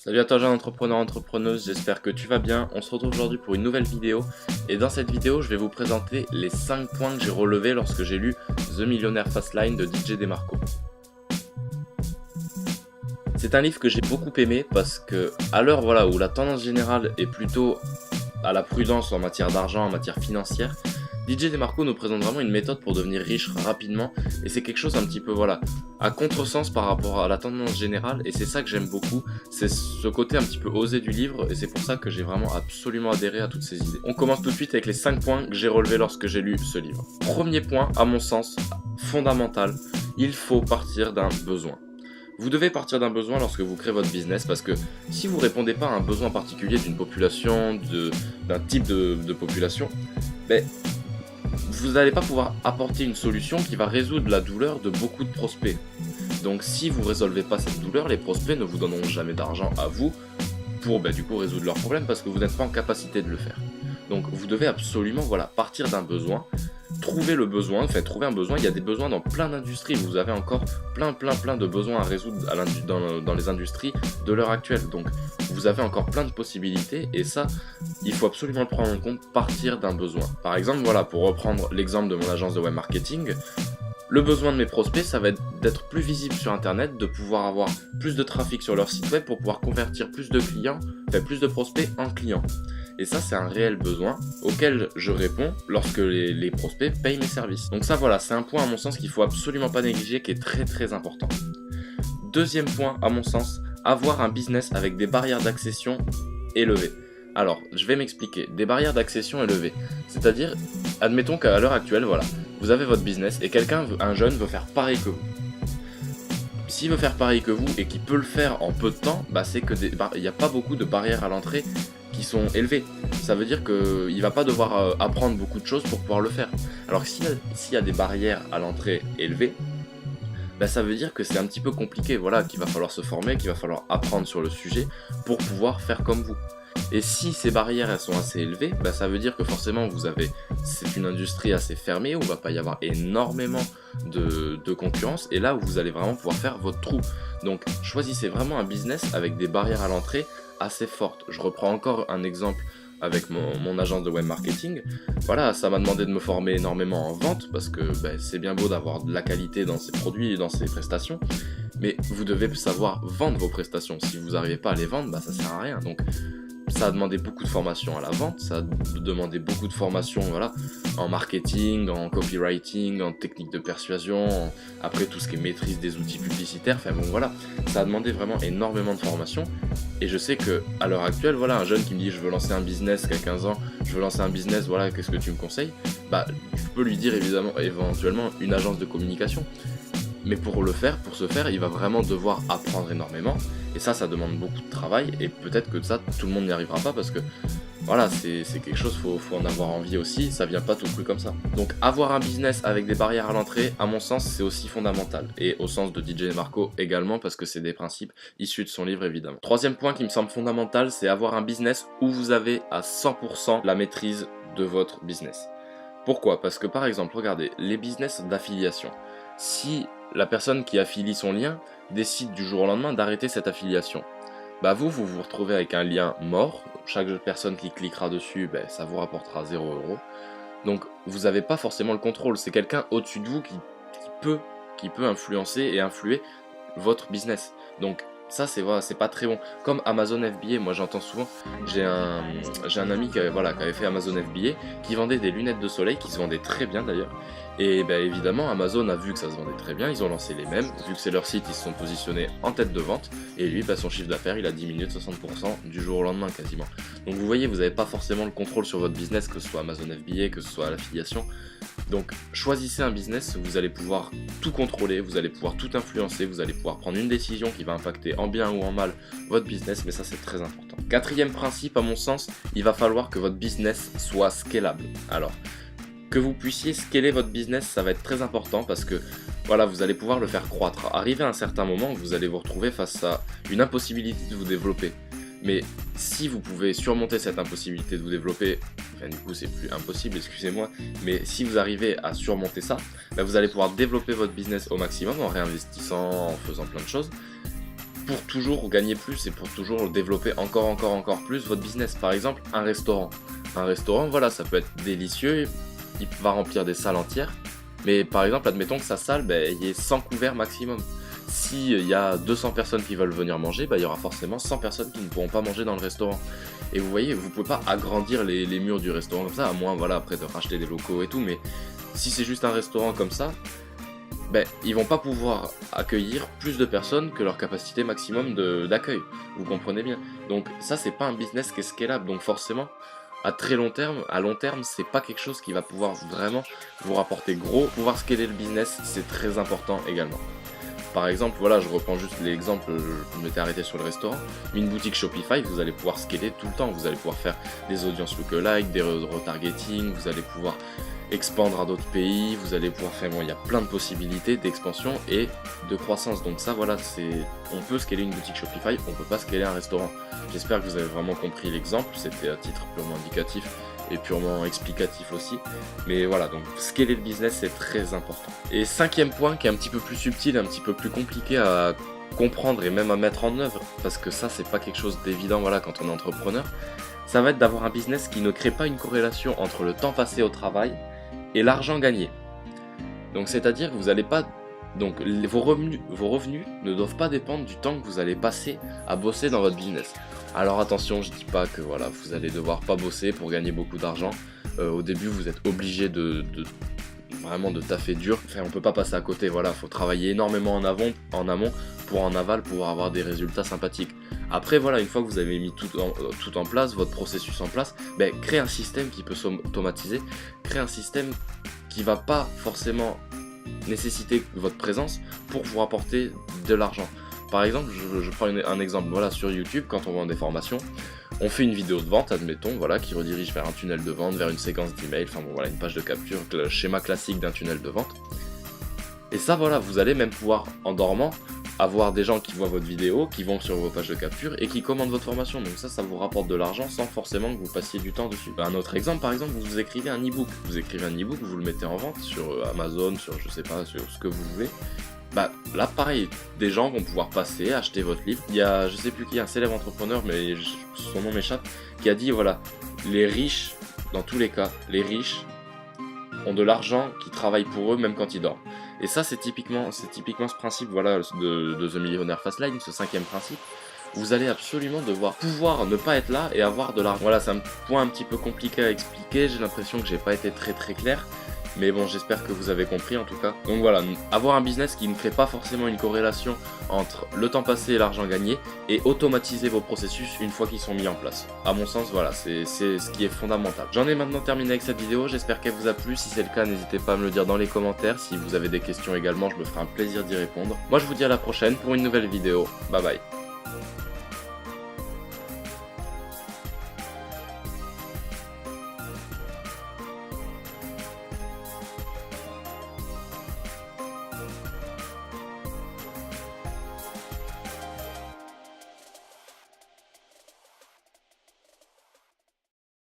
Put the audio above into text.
Salut à toi jeune entrepreneur, entrepreneuse, j'espère que tu vas bien. On se retrouve aujourd'hui pour une nouvelle vidéo et dans cette vidéo je vais vous présenter les 5 points que j'ai relevés lorsque j'ai lu The Millionaire Fastline de DJ DeMarco. C'est un livre que j'ai beaucoup aimé parce que à l'heure où la tendance générale est plutôt à la prudence en matière d'argent, en matière financière, DJ DeMarco nous présente vraiment une méthode pour devenir riche rapidement et c'est quelque chose un petit peu à contresens par rapport à la tendance générale et c'est ça que j'aime beaucoup, c'est ce côté un petit peu osé du livre et c'est pour ça que j'ai vraiment absolument adhéré à toutes ces idées. On commence tout de suite avec les 5 points que j'ai relevés lorsque j'ai lu ce livre. Premier point, à mon sens, fondamental, il faut partir d'un besoin. Vous devez partir d'un besoin lorsque vous créez votre business parce que si vous ne répondez pas à un besoin particulier d'une population, d'un type de population, vous n'allez pas pouvoir apporter une solution qui va résoudre la douleur de beaucoup de prospects. Donc si vous ne résolvez pas cette douleur, les prospects ne vous donneront jamais d'argent à vous pour du coup résoudre leurs problèmes parce que vous n'êtes pas en capacité de le faire. Donc vous devez absolument partir d'un besoin, trouver le besoin, trouver un besoin. Il y a des besoins dans plein d'industries, vous avez encore plein de besoins à résoudre dans les industries de l'heure actuelle. Donc vous avez encore plein de possibilités et ça, il faut absolument le prendre en compte, partir d'un besoin. Par exemple, pour reprendre l'exemple de mon agence de web marketing, le besoin de mes prospects, ça va être d'être plus visible sur internet, de pouvoir avoir plus de trafic sur leur site web pour pouvoir convertir plus de clients, plus de prospects en clients. Et ça, c'est un réel besoin auquel je réponds lorsque les prospects payent mes services. Donc ça, c'est un point à mon sens qu'il ne faut absolument pas négliger, qui est très important. Deuxième point, à mon sens, avoir un business avec des barrières d'accession élevées. Alors, je vais m'expliquer. Des barrières d'accession élevées. C'est-à-dire, admettons qu'à l'heure actuelle, vous avez votre business et un jeune veut faire pareil que vous. S'il veut faire pareil que vous et qu'il peut le faire en peu de temps, c'est que il n'y a pas beaucoup de barrières à l'entrée qui sont élevées. Ça veut dire qu'il ne va pas devoir apprendre beaucoup de choses pour pouvoir le faire. Alors s'il y a des barrières à l'entrée élevées, ça veut dire que c'est un petit peu compliqué, qu'il va falloir se former, qu'il va falloir apprendre sur le sujet pour pouvoir faire comme vous. Et si ces barrières elles sont assez élevées, ça veut dire que forcément c'est une industrie assez fermée où il ne va pas y avoir énormément de concurrence et là où vous allez vraiment pouvoir faire votre trou. Donc choisissez vraiment un business avec des barrières à l'entrée assez fortes. Je reprends encore un exemple avec mon agence de web marketing. Ça m'a demandé de me former énormément en vente parce que c'est bien beau d'avoir de la qualité dans ses produits et dans ses prestations, mais vous devez savoir vendre vos prestations. Si vous n'arrivez pas à les vendre, ça sert à rien. Donc ça a demandé beaucoup de formation à la vente, ça a demandé beaucoup de formation en marketing, en copywriting, en technique de persuasion, après tout ce qui est maîtrise des outils publicitaires, ça a demandé vraiment énormément de formation. Et je sais que à l'heure actuelle, un jeune qui me dit je veux lancer un business qui a 15 ans, je veux lancer un business, qu'est-ce que tu me conseilles ? Je peux lui dire éventuellement une agence de communication. Mais pour ce faire, il va vraiment devoir apprendre énormément. Et ça demande beaucoup de travail. Et peut-être que ça, tout le monde n'y arrivera pas parce que c'est quelque chose, faut en avoir envie aussi. Ça vient pas tout cru comme ça. Donc avoir un business avec des barrières à l'entrée, à mon sens, c'est aussi fondamental. Et au sens de DJ DeMarco également parce que c'est des principes issus de son livre évidemment. Troisième point qui me semble fondamental, c'est avoir un business où vous avez à 100% la maîtrise de votre business. Pourquoi ? Parce que par exemple, regardez, les business d'affiliation. Si la personne qui affilie son lien décide du jour au lendemain d'arrêter cette affiliation, vous retrouvez avec un lien mort. Chaque personne qui cliquera dessus, ça vous rapportera 0€. Donc vous n'avez pas forcément le contrôle, c'est quelqu'un au-dessus de vous qui peut influencer et influer votre business. Donc ça c'est pas très bon. Comme Amazon FBA, moi j'entends souvent, j'ai un ami qui avait fait Amazon FBA, qui vendait des lunettes de soleil qui se vendaient très bien d'ailleurs. Et évidemment Amazon a vu que ça se vendait très bien, ils ont lancé les mêmes, vu que c'est leur site, ils se sont positionnés en tête de vente, et lui son chiffre d'affaires il a diminué de 60% du jour au lendemain quasiment. Donc vous voyez, vous n'avez pas forcément le contrôle sur votre business, que ce soit Amazon FBA, que ce soit l'affiliation. Donc choisissez un business où vous allez pouvoir tout contrôler, vous allez pouvoir tout influencer, vous allez pouvoir prendre une décision qui va impacter en bien ou en mal votre business, mais ça c'est très important. Quatrième principe, à mon sens, il va falloir que votre business soit scalable. Alors, que vous puissiez scaler votre business, ça va être très important parce que vous allez pouvoir le faire croître. Arrivé à un certain moment, vous allez vous retrouver face à une impossibilité de vous développer. Mais si vous pouvez surmonter cette impossibilité de vous développer, du coup c'est plus impossible, excusez-moi, mais si vous arrivez à surmonter ça, vous allez pouvoir développer votre business au maximum en réinvestissant, en faisant plein de choses. pour toujours gagner plus et pour toujours développer encore plus votre business. Par exemple, un restaurant. Un restaurant, voilà, ça peut être délicieux, il va remplir des salles entières, mais par exemple, admettons que sa salle, il y ait 100 couverts maximum. S'il y a 200 personnes qui veulent venir manger, il y aura forcément 100 personnes qui ne pourront pas manger dans le restaurant. Et vous voyez, vous pouvez pas agrandir les murs du restaurant comme ça, à moins, voilà, après de racheter des locaux et tout, mais si c'est juste un restaurant comme ça, ils vont pas pouvoir accueillir plus de personnes que leur capacité maximum d'accueil. Vous comprenez bien. Donc ça, c'est pas un business qui est scalable. Donc forcément, à long terme, c'est pas quelque chose qui va pouvoir vraiment vous rapporter gros. Pouvoir scaler le business, c'est très important également. Par exemple, voilà, je reprends juste l'exemple, je m'étais arrêté sur le restaurant, mais une boutique Shopify, vous allez pouvoir scaler tout le temps, vous allez pouvoir faire des audiences lookalike, des retargeting, vous allez pouvoir expandre à d'autres pays, vous allez pouvoir faire, il y a plein de possibilités d'expansion et de croissance. Donc ça, voilà, on peut scaler une boutique Shopify, on peut pas scaler un restaurant. J'espère que vous avez vraiment compris l'exemple, c'était à titre purement indicatif et purement explicatif aussi. Mais voilà, donc scaler le business, c'est très important. Et 5e point qui est un petit peu plus subtil, un petit peu plus compliqué à comprendre et même à mettre en œuvre, parce que ça, c'est pas quelque chose d'évident, voilà, quand on est entrepreneur, ça va être d'avoir un business qui ne crée pas une corrélation entre le temps passé au travail et l'argent gagné. Donc c'est-à-dire que vous n'allez pas... Donc vos revenus ne doivent pas dépendre du temps que vous allez passer à bosser dans votre business. Alors attention, je dis pas que voilà, vous allez devoir pas bosser pour gagner beaucoup d'argent. Au début, vous êtes obligé vraiment de taffer dur. Enfin, on peut pas passer à côté, voilà, faut travailler énormément en amont pour en aval pouvoir avoir des résultats sympathiques. Après voilà, une fois que vous avez mis tout en place, votre processus en place, créez un système qui peut s'automatiser, créez un système qui va pas forcément nécessiter votre présence pour vous rapporter de l'argent. Par exemple, je prends un exemple, voilà, sur YouTube, quand on vend des formations, on fait une vidéo de vente, admettons, voilà, qui redirige vers un tunnel de vente, vers une séquence d'email, enfin bon, voilà, une page de capture, le schéma classique d'un tunnel de vente. Et ça, voilà, vous allez même pouvoir, en dormant, avoir des gens qui voient votre vidéo, qui vont sur vos pages de capture et qui commandent votre formation. Donc ça vous rapporte de l'argent sans forcément que vous passiez du temps dessus. Un autre exemple, par exemple, vous écrivez un e-book. Vous écrivez un e-book, vous le mettez en vente sur Amazon, sur je sais pas, sur ce que vous voulez. Là pareil, des gens vont pouvoir passer, acheter votre livre. Il y a, je sais plus qui, un célèbre entrepreneur, mais son nom m'échappe, qui a dit voilà, les riches, dans tous les cas, les riches ont de l'argent qui travaille pour eux même quand ils dorment. Et ça, c'est typiquement ce principe, voilà, de The Millionaire Fastline, ce 5e principe. Vous allez absolument devoir pouvoir ne pas être là et avoir de l'argent. Voilà, c'est un point un petit peu compliqué à expliquer, j'ai l'impression que j'ai pas été très clair. Mais bon, j'espère que vous avez compris en tout cas. Donc voilà, avoir un business qui ne crée pas forcément une corrélation entre le temps passé et l'argent gagné et automatiser vos processus une fois qu'ils sont mis en place. À mon sens, voilà, c'est ce qui est fondamental. J'en ai maintenant terminé avec cette vidéo, j'espère qu'elle vous a plu. Si c'est le cas, n'hésitez pas à me le dire dans les commentaires. Si vous avez des questions également, je me ferai un plaisir d'y répondre. Moi, je vous dis à la prochaine pour une nouvelle vidéo. Bye bye.